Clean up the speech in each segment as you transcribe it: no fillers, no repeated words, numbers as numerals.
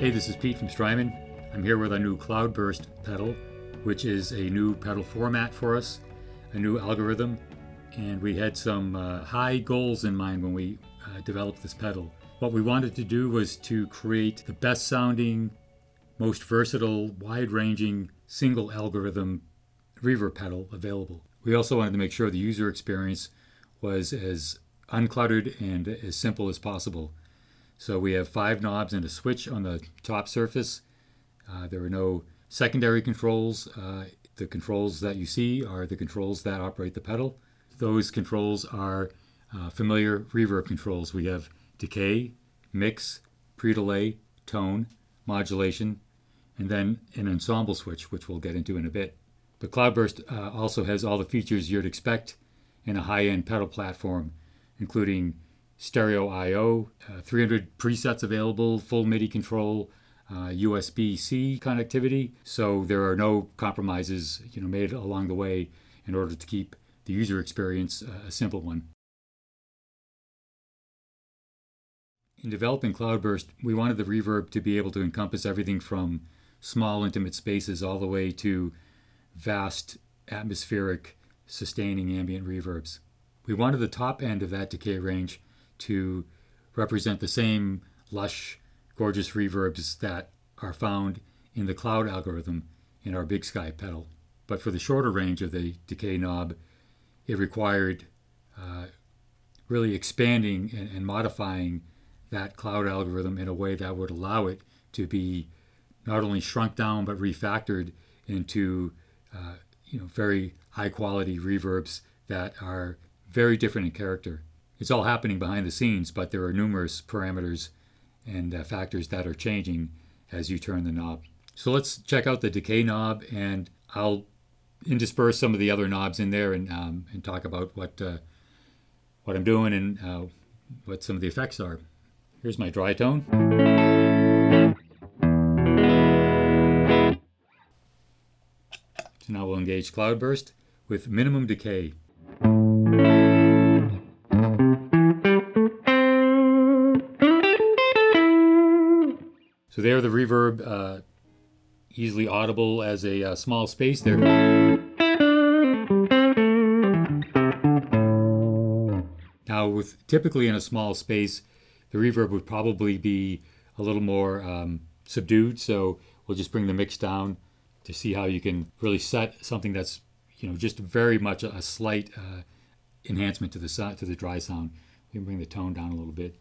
Hey, this is Pete from Strymon. I'm here with our new Cloudburst pedal, which is a new pedal format for us, a new algorithm, and we had some high goals in mind when we developed this pedal. What we wanted to do was to create the best sounding, most versatile, wide-ranging, single algorithm reverb pedal available. We also wanted to make sure the user experience was as uncluttered and as simple as possible. So we have 5 knobs and a switch on the top surface. There are no secondary controls. The controls that you see are the controls that operate the pedal. Those controls are familiar reverb controls. We have decay, mix, pre-delay, tone, modulation, and then an ensemble switch, which we'll get into in a bit. The Cloudburst also has all the features you'd expect in a high-end pedal platform, including stereo I/O, 300 presets available, full MIDI control, USB-C connectivity. So there are no compromises, made along the way in order to keep the user experience a simple one. In developing Cloudburst, we wanted the reverb to be able to encompass everything from small, intimate spaces all the way to vast, atmospheric, sustaining ambient reverbs. We wanted the top end of that decay range to represent the same lush, gorgeous reverbs that are found in the Cloud algorithm in our Big Sky pedal. But for the shorter range of the decay knob, it required really expanding and modifying that Cloud algorithm in a way that would allow it to be not only shrunk down but refactored into very high quality reverbs that are very different in character. It's all happening behind the scenes, but there are numerous parameters and factors that are changing as you turn the knob. So let's check out the decay knob, and I'll intersperse some of the other knobs in there and talk about what I'm doing and what some of the effects are. Here's my dry tone. So now we'll engage Cloudburst with minimum decay. So there, the reverb, easily audible as a small space there. Now, typically in a small space, the reverb would probably be a little more subdued. So we'll just bring the mix down to see how you can really set something that's, just very much a slight enhancement to the dry sound. We can bring the tone down a little bit.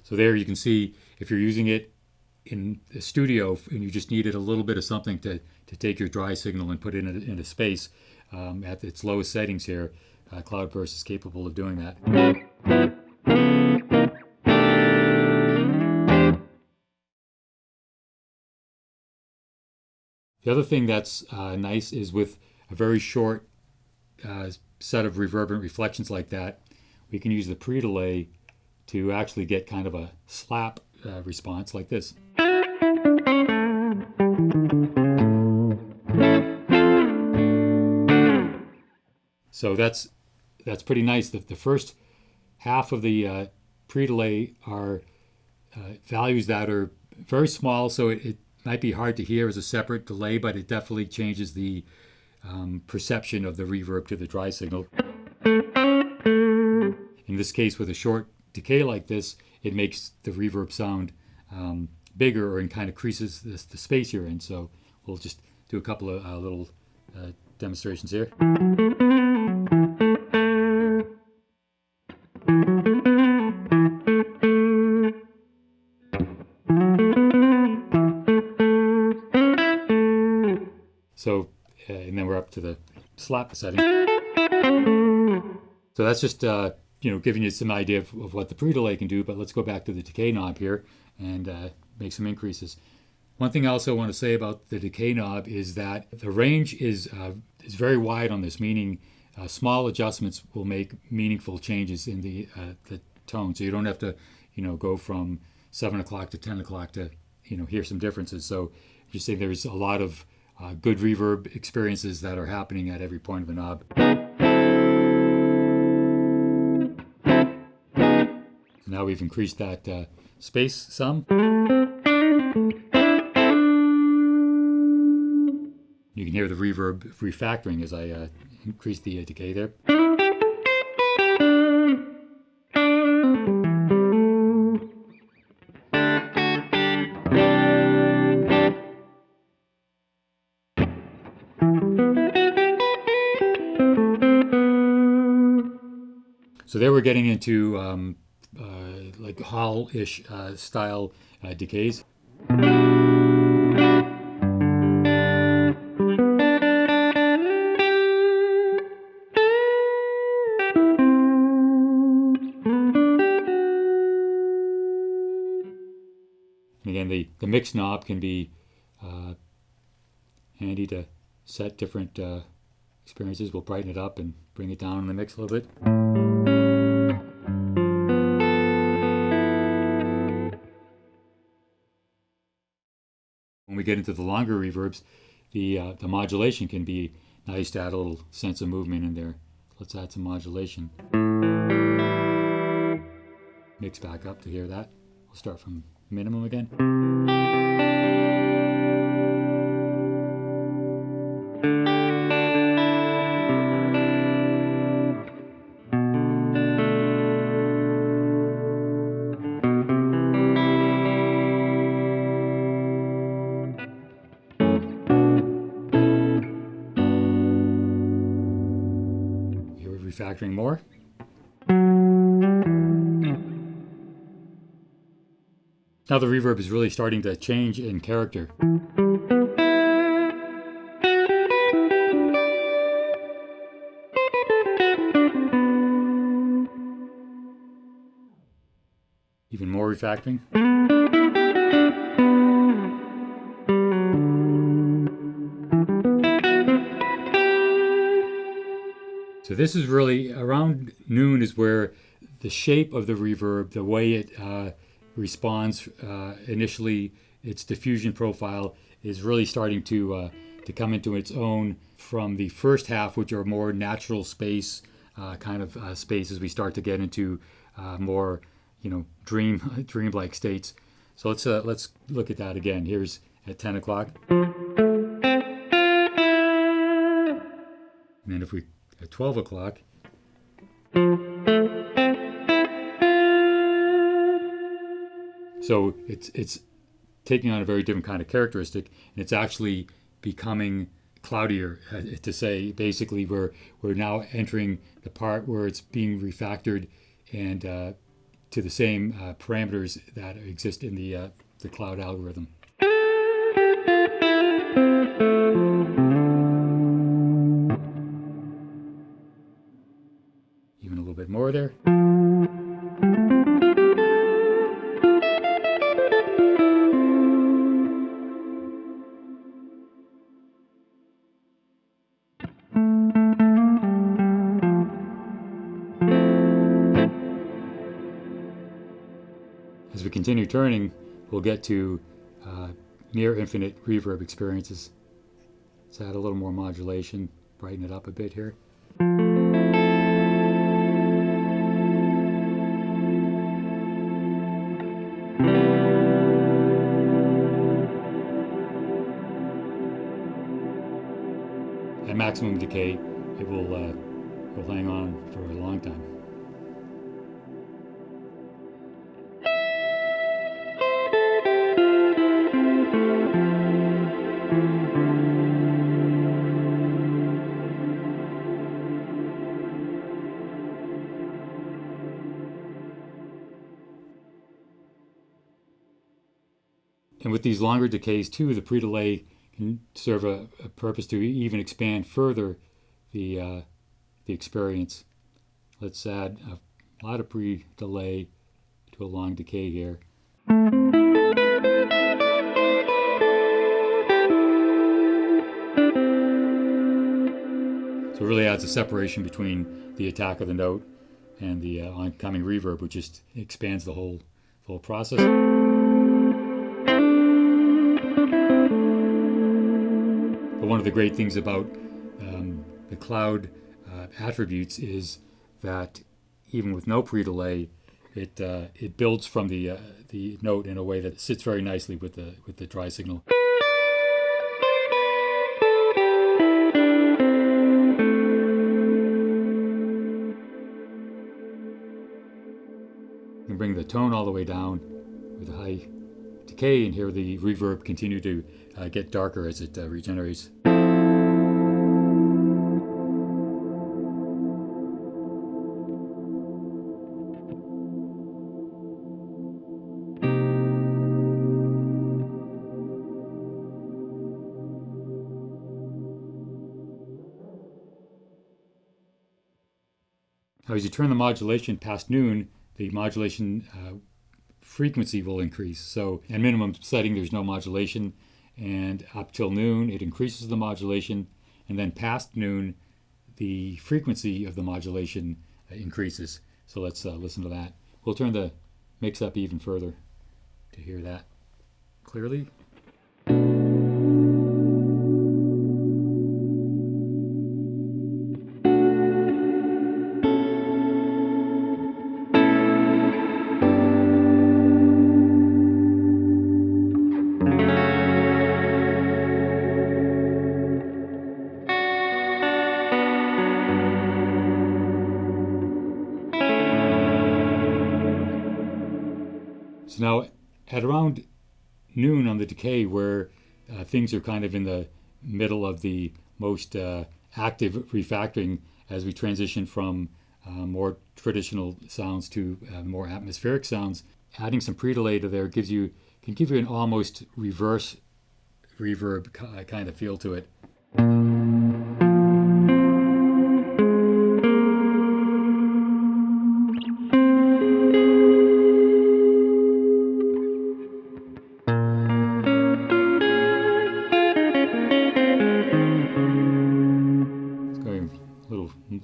So there you can see, if you're using it in the studio and you just needed a little bit of something to take your dry signal and put it in a space at its lowest settings here, Cloudburst is capable of doing that. The other thing that's nice is with a very short set of reverberant reflections like that, we can use the pre-delay to actually get kind of a slap response like this. So that's pretty nice. The first half of the pre-delay are values that are very small, so it might be hard to hear as a separate delay, but it definitely changes the perception of the reverb to the dry signal. In this case, with a short decay like this, it makes the reverb sound bigger, and kind of creases the space you're in. So we'll just do a couple of little demonstrations here. So, and then we're up to the slap setting. So that's just giving you some idea of what the pre-delay can do, but let's go back to the decay knob here and make some increases. One thing I also want to say about the decay knob is that the range is very wide on this, meaning small adjustments will make meaningful changes in the tone. So you don't have to, go from 7 o'clock to 10 o'clock to, hear some differences. So just say there's a lot of good reverb experiences that are happening at every point of the knob. Now we've increased that space some. You can hear the reverb refactoring as I increase the decay there. So there we're getting into like hall-ish style decays. And again, the mix knob can be handy to set different experiences. We'll brighten it up and bring it down in the mix a little bit. When we get into the longer reverbs, the modulation can be nice to add a little sense of movement in there. Let's add some modulation. Mix back up to hear that. We'll start from minimum again. Here we're refactoring more. Now the reverb is really starting to change in character. Even more refactoring. So this is really, around noon is where the shape of the reverb, the way it responds initially, its diffusion profile is really starting to come into its own from the first half, which are more natural space kind of spaces. We start to get into more, dream-like states. So let's look at that again. Here's at 10 o'clock. And then if we at 12 o'clock. So it's taking on a very different kind of characteristic, and it's actually becoming cloudier. To say basically we're now entering the part where it's being refactored and to the same parameters that exist in the cloud algorithm. Even a little bit more there. As we continue turning, we'll get to near infinite reverb experiences. Let's add a little more modulation, brighten it up a bit here. At maximum decay, it will hang on for a long time. And with these longer decays too, the pre-delay can serve a purpose to even expand further the experience. Let's add a lot of pre-delay to a long decay here. So it really adds a separation between the attack of the note and the oncoming reverb, which just expands the whole process. one of the great things about the cloud attributes is that even with no pre-delay, it builds from the note in a way that sits very nicely with the dry signal. You can bring the tone all the way down with a high decay and hear the reverb continue to get darker as it regenerates. Now, as you turn the modulation past noon, the modulation frequency will increase. So at minimum setting, there's no modulation, and up till noon, it increases the modulation, and then past noon, the frequency of the modulation increases. So let's listen to that. We'll turn the mix up even further to hear that clearly. So now at around noon on the decay, where things are kind of in the middle of the most active refactoring as we transition from more traditional sounds to more atmospheric sounds, adding some pre-delay to there can give you an almost reverse reverb kind of feel to it.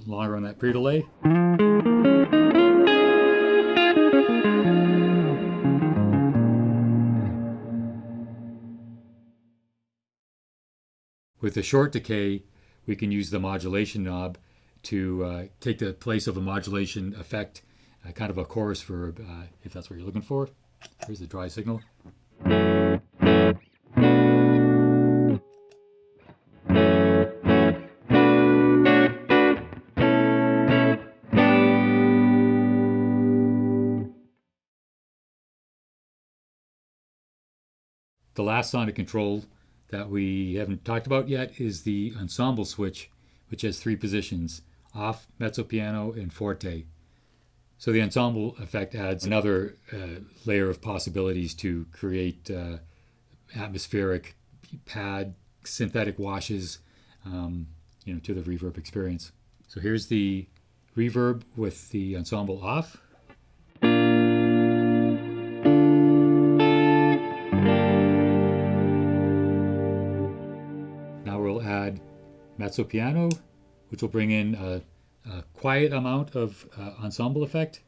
Longer on that pre-delay. With the short decay, we can use the modulation knob to take the place of a modulation effect, kind of a chorus verb, if that's what you're looking for. Here's the dry signal. The last sonic control that we haven't talked about yet is the ensemble switch, which has 3 positions: off, mezzo piano, and forte. So the ensemble effect adds another layer of possibilities to create atmospheric pad, synthetic washes, to the reverb experience. So here's the reverb with the ensemble off. Add mezzo piano, which will bring in a quiet amount of ensemble effect.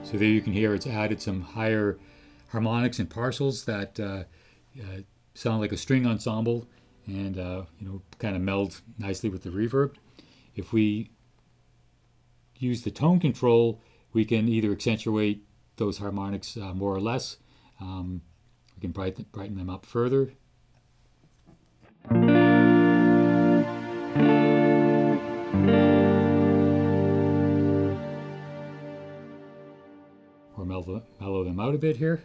So there you can hear it's added some higher harmonics and partials that sound like a string ensemble and kind of meld nicely with the reverb. If we use the tone control, we can either accentuate those harmonics more or less. We can brighten them up further. Or mellow them out a bit here.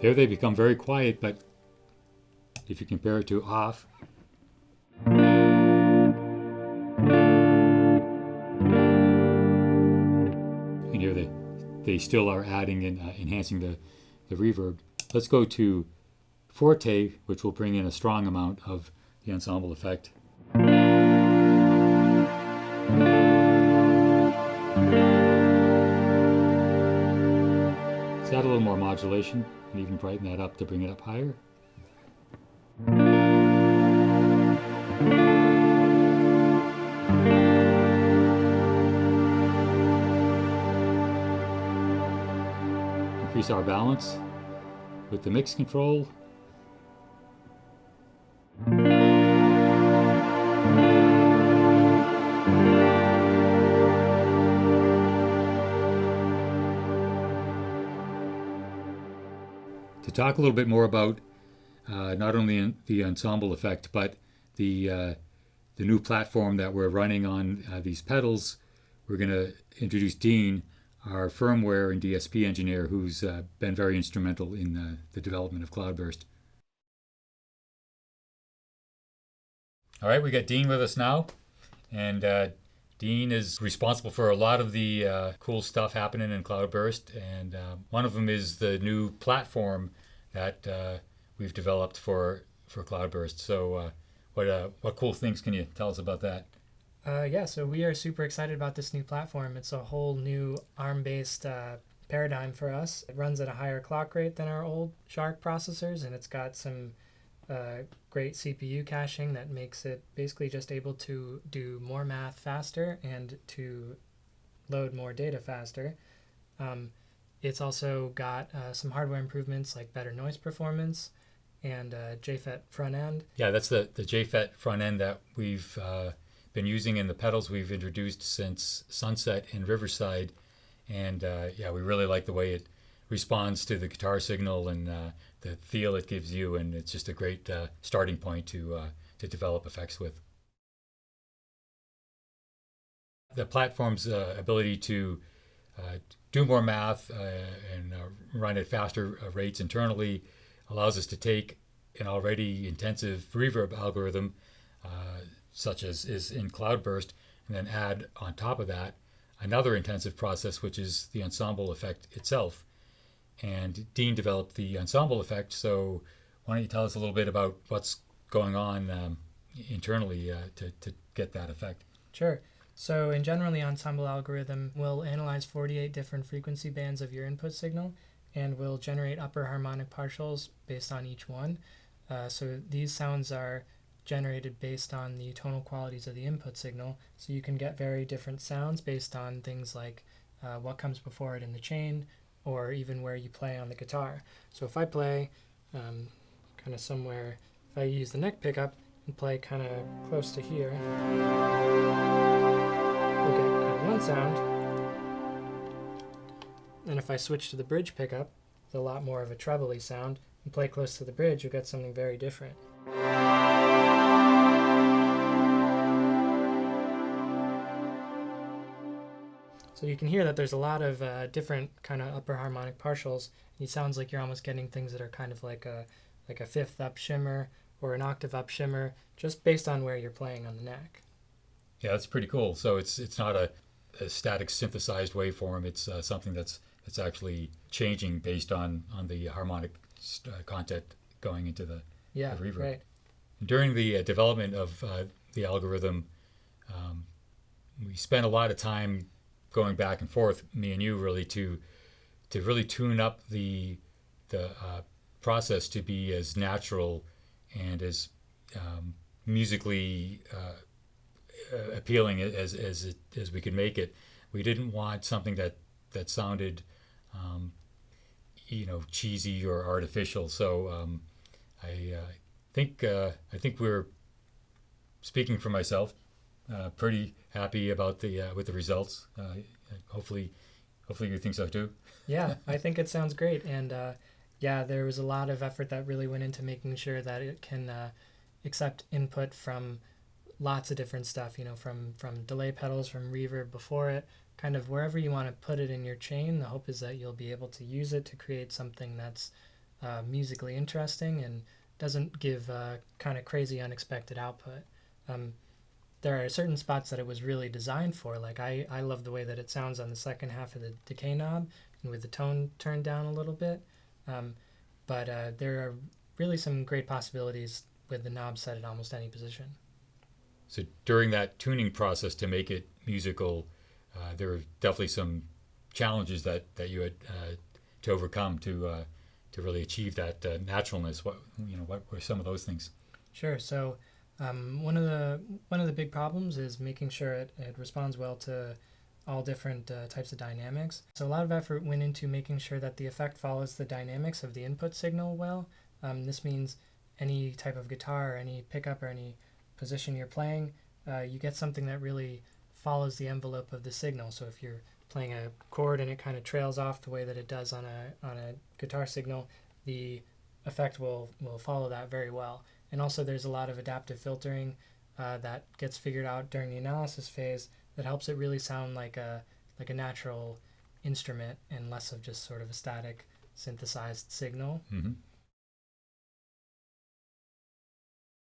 There they become very quiet, but if you compare it to off, you can hear they still are adding and enhancing the reverb. Let's go to forte, which will bring in a strong amount of the ensemble effect. Let's add a little more modulation and even brighten that up to bring it up higher. increase our balance with the mix control. To talk a little bit more about not only the ensemble effect, but the new platform that we're running on these pedals, we're going to introduce Dean, our firmware and DSP engineer, who's been very instrumental in the development of Cloudburst. All right, we got Dean with us now, and Dean is responsible for a lot of the cool stuff happening in Cloudburst, and one of them is the new platform that we've developed for Cloudburst. So what cool things can you tell us about that? Yeah, so we are super excited about this new platform. It's a whole new ARM-based paradigm for us. It runs at a higher clock rate than our old Shark processors, and it's got some great CPU caching that makes it basically just able to do more math faster and to load more data faster. It's also got some hardware improvements like better noise performance and JFET front end. Yeah, that's the JFET front end that we've been using in the pedals we've introduced since Sunset and Riverside. And yeah, we really like the way it responds to the guitar signal and the feel it gives you, and it's just a great starting point to develop effects with. The platform's ability to do more math and run at faster rates internally allows us to take an already intensive reverb algorithm, such as is in Cloudburst, and then add on top of that another intensive process, which is the ensemble effect itself. And Dean developed the ensemble effect, so why don't you tell us a little bit about what's going on internally to get that effect? Sure. So in general, the ensemble algorithm will analyze 48 different frequency bands of your input signal and will generate upper harmonic partials based on each one. So these sounds are generated based on the tonal qualities of the input signal. So you can get very different sounds based on things like what comes before it in the chain, or even where you play on the guitar. So if I play kind of somewhere, if I use the neck pickup and play kind of close to here, we'll get kind of one sound. And if I switch to the bridge pickup, it's a lot more of a trebly sound, and play close to the bridge, you'll get something very different. So you can hear that there's a lot of different kind of upper harmonic partials. It sounds like you're almost getting things that are kind of like a fifth up shimmer or an octave up shimmer, just based on where you're playing on the neck. Yeah, that's pretty cool. So it's not a static synthesized waveform. It's something that's actually changing based on the harmonic content going into the reverb. Right. During the development of the algorithm, we spent a lot of time going back and forth, me and you, really to really tune up the process to be as natural and as musically appealing as we could make it. We didn't want something that sounded cheesy or artificial. So I think we're, speaking for myself, pretty happy about with the results. Hopefully you think so too. Yeah, I think it sounds great, and yeah, there was a lot of effort that really went into making sure that it can accept input from lots of different stuff. From delay pedals, from reverb before it, kind of wherever you want to put it in your chain. The hope is that you'll be able to use it to create something that's musically interesting and doesn't give kind of crazy unexpected output. There are certain spots that it was really designed for. Like I love the way that it sounds on the second half of the decay knob and with the tone turned down a little bit. But there are really some great possibilities with the knob set at almost any position. So during that tuning process to make it musical, there were definitely some challenges that you had to overcome to really achieve that naturalness. What were some of those things? Sure. So one of the big problems is making sure it responds well to all different types of dynamics. So a lot of effort went into making sure that the effect follows the dynamics of the input signal well. This means any type of guitar, or any pickup, or any position you're playing, you get something that really follows the envelope of the signal. So if you're playing a chord and it kind of trails off the way that it does on a guitar signal, the effect will follow that very well. And also there's a lot of adaptive filtering that gets figured out during the analysis phase that helps it really sound like a natural instrument and less of just sort of a static synthesized signal. Mm-hmm.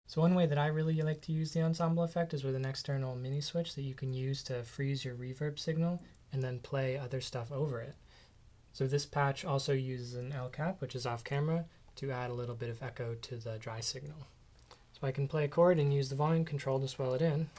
So one way that I really like to use the ensemble effect is with an external mini switch that you can use to freeze your reverb signal and then play other stuff over it. So this patch also uses an L cap, which is off camera, to add a little bit of echo to the dry signal. So I can play a chord and use the volume control to swell it in.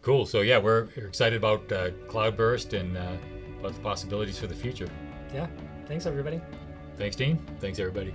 Cool. So yeah, we're excited about Cloudburst and about the possibilities for the future. Yeah. Thanks, everybody. Thanks, Dean. Thanks, everybody.